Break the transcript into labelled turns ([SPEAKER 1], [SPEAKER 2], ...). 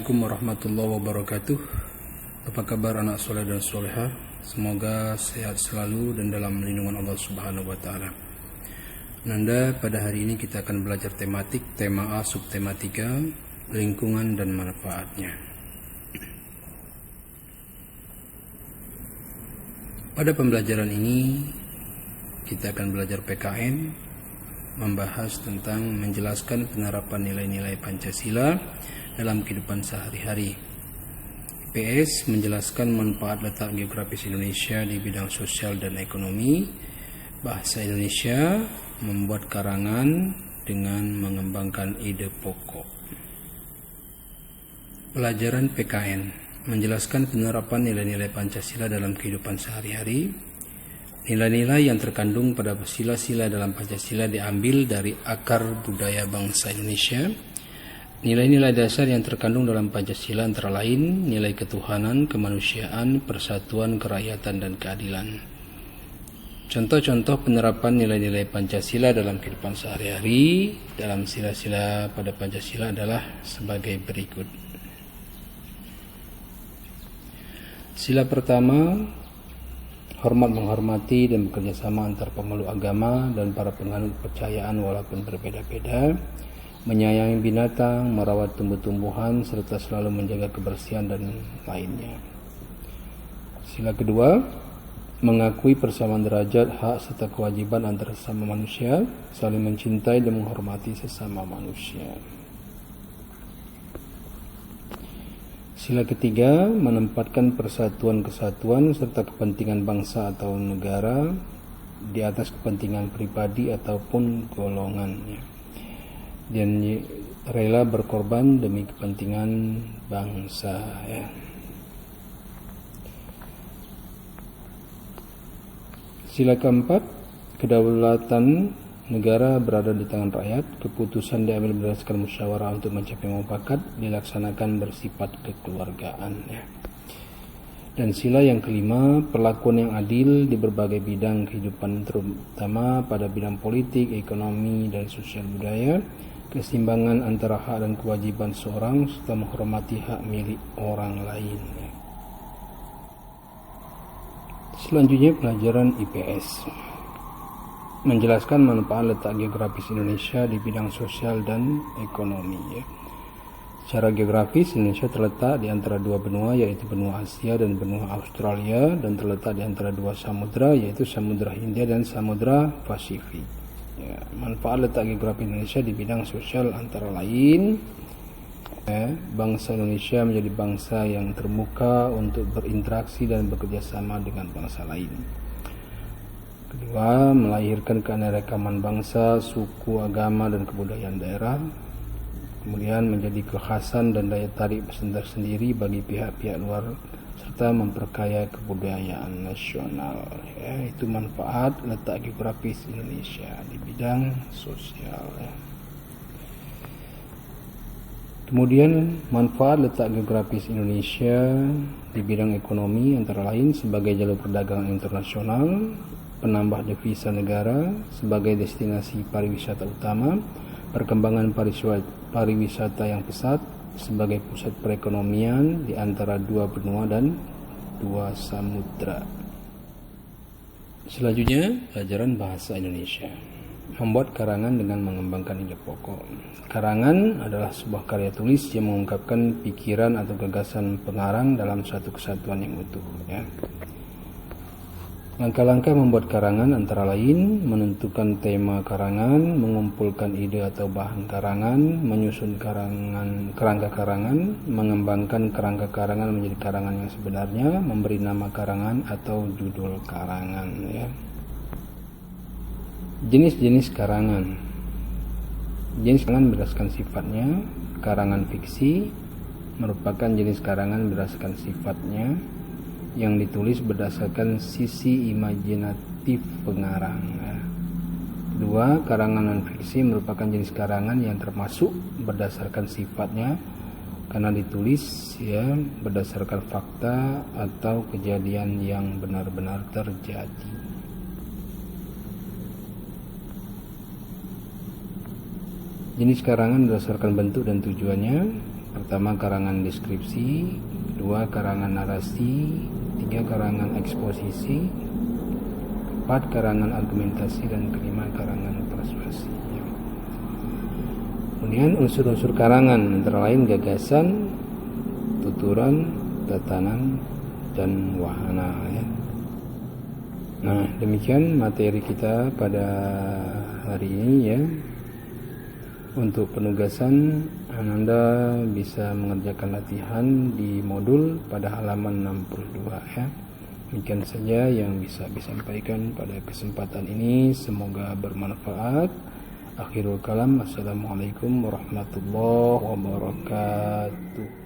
[SPEAKER 1] Assalamualaikum warahmatullahi wabarakatuh. Apa kabar anak soleh dan solehah? Semoga sehat selalu dan dalam lindungan Allah Subhanahu wa taala. Nanda, pada hari ini kita akan belajar tematik tema A subtema 3, lingkungan dan manfaatnya. Pada pembelajaran ini kita akan belajar PKN, membahas tentang menjelaskan penerapan nilai-nilai Pancasila dalam kehidupan sehari-hari. PS menjelaskan manfaat letak geografis Indonesia di bidang sosial dan ekonomi. Bahasa Indonesia membuat karangan dengan mengembangkan ide pokok. Pelajaran PKN menjelaskan penerapan nilai-nilai Pancasila dalam kehidupan sehari-hari. Nilai-nilai yang terkandung pada sila-sila dalam Pancasila diambil dari akar budaya bangsa Indonesia. Nilai-nilai dasar yang terkandung dalam Pancasila antara lain nilai ketuhanan, kemanusiaan, persatuan, kerakyatan, dan keadilan. Contoh-contoh penerapan nilai-nilai Pancasila dalam kehidupan sehari-hari dalam sila-sila pada Pancasila adalah sebagai berikut. Sila pertama, hormat menghormati dan bekerjasama antar pemeluk agama dan para penganut kepercayaan walaupun berbeda-beda, menyayangi binatang, merawat tumbuh-tumbuhan, serta selalu menjaga kebersihan dan lainnya. Sila kedua, mengakui persamaan derajat, hak, serta kewajiban antara sesama manusia, saling mencintai dan menghormati sesama manusia. Sila ketiga, menempatkan persatuan kesatuan serta kepentingan bangsa atau negara di atas kepentingan pribadi ataupun golongannya, dan rela berkorban demi kepentingan bangsa. Sila keempat, kedaulatan negara berada di tangan rakyat. Keputusan diambil berdasarkan musyawarah untuk mencapai mufakat, dilaksanakan bersifat kekeluargaan. Dan sila yang kelima, perlakuan yang adil di berbagai bidang kehidupan, terutama pada bidang politik, ekonomi, dan sosial budaya. Keseimbangan antara hak dan kewajiban seorang serta menghormati hak milik orang lain. Selanjutnya pelajaran IPS menjelaskan manfaat letak geografis Indonesia di bidang sosial dan ekonomi. Secara geografis, Indonesia terletak di antara dua benua, yaitu benua Asia dan benua Australia, dan terletak di antara dua samudra, yaitu Samudra Hindia dan Samudra Pasifik. Manfaat letak geografi Indonesia di bidang sosial antara lain, bangsa Indonesia menjadi bangsa yang terbuka untuk berinteraksi dan bekerja sama dengan bangsa lain. Kedua, melahirkan keanekaragaman bangsa, suku, agama, dan kebudayaan daerah. Kemudian menjadi kekhasan dan daya tarik tersendiri bagi pihak-pihak luar serta memperkaya kebudayaan nasional. Itu manfaat letak geografis Indonesia di bidang sosial. Kemudian manfaat letak geografis Indonesia di bidang ekonomi antara lain sebagai jalur perdagangan internasional, penambah devisa negara, sebagai destinasi pariwisata utama, perkembangan pariwisata yang pesat, sebagai pusat perekonomian di antara dua benua dan dua samudra. Selanjutnya, pelajaran bahasa Indonesia. Membuat karangan dengan mengembangkan ide pokok. Karangan adalah sebuah karya tulis yang mengungkapkan pikiran atau gagasan pengarang dalam suatu kesatuan yang utuh. Langkah-langkah membuat karangan antara lain menentukan tema karangan, mengumpulkan ide atau bahan karangan, menyusun kerangka karangan, mengembangkan kerangka karangan menjadi karangan yang sebenarnya, memberi nama karangan atau judul karangan. Jenis-jenis karangan. Jenis karangan berdasarkan sifatnya. Karangan fiksi merupakan jenis karangan berdasarkan sifatnya yang ditulis berdasarkan sisi imajinatif pengarang. Kedua, karangan non-fiksi merupakan jenis karangan yang termasuk berdasarkan sifatnya karena ditulis berdasarkan fakta atau kejadian yang benar-benar terjadi. Jenis karangan berdasarkan bentuk dan tujuannya. Pertama, karangan deskripsi, kedua, karangan narasi, tiga, karangan eksposisi, empat, karangan argumentasi, dan kelima, karangan persuasi. Kemudian unsur-unsur karangan antara lain gagasan, tuturan, tatanan, dan wahana ya. Nah, demikian materi kita pada hari ini ya. Untuk penugasan, Anda bisa mengerjakan latihan di modul pada halaman 62 ya. Demikian saja yang bisa disampaikan pada kesempatan ini. Semoga bermanfaat. Akhirul kalam. Assalamualaikum warahmatullahi wabarakatuh.